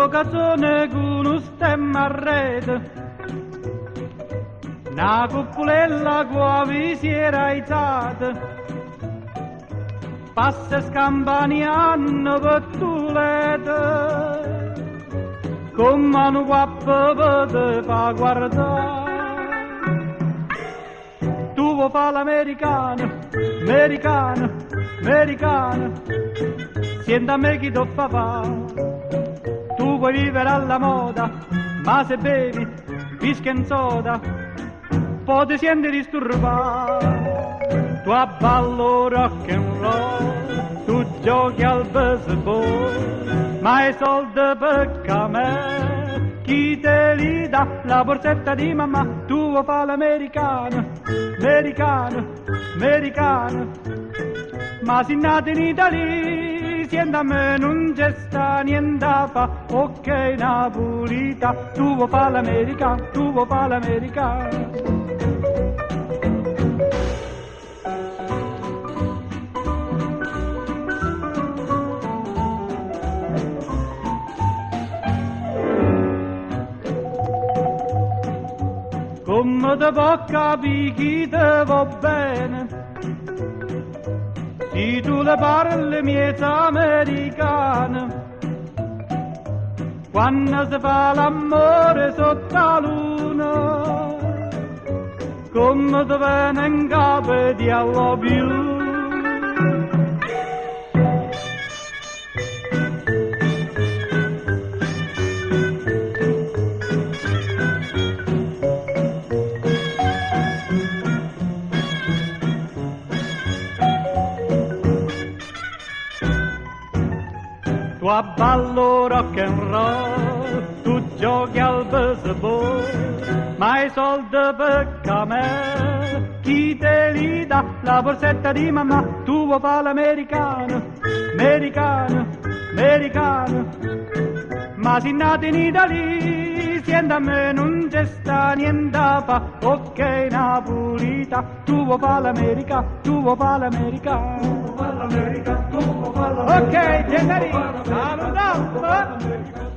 Sto cazzone con un stemma a rete, una cuppolella con la visiera aizzata, passa scampaniano per tulete, con mano guappa te fa guardare. Tu vuoi fare l'americano, americano, americano, sienta a me chi ti fa fare. Tu vuoi vivere alla moda, ma se bevi whisky e soda, poi ti senti disturbato. Tu abballo rock and roll, tu giochi al baseball, ma i soldi per me, chi te li dà? La borsetta di mamma. Tu vuoi fare l'americano, americano, americano, ma si nato in Italia, sienta a me non c'è sta niente a fa, ok Napolita, tu vuoi fare l'americano, tu vuoi fare l'americano. Come te può capire chi te va bene, se tu le parli miezza americane, quando si fa l'amore sotto la luna, come te viene in capo di I love you. Tu abballo rock and roll, tu giochi al baseball, ma i soldi per me, chi te li dà? La borsetta di mamma. Tu vuoi fare l'americano, americano, americano, ma si nato in Italia, sienta a me non c'è sta niente a fa, ok Napolita, tu vuoi fare l'America, tu vuoi fare l'America. Ok, Gennari, salutiamo!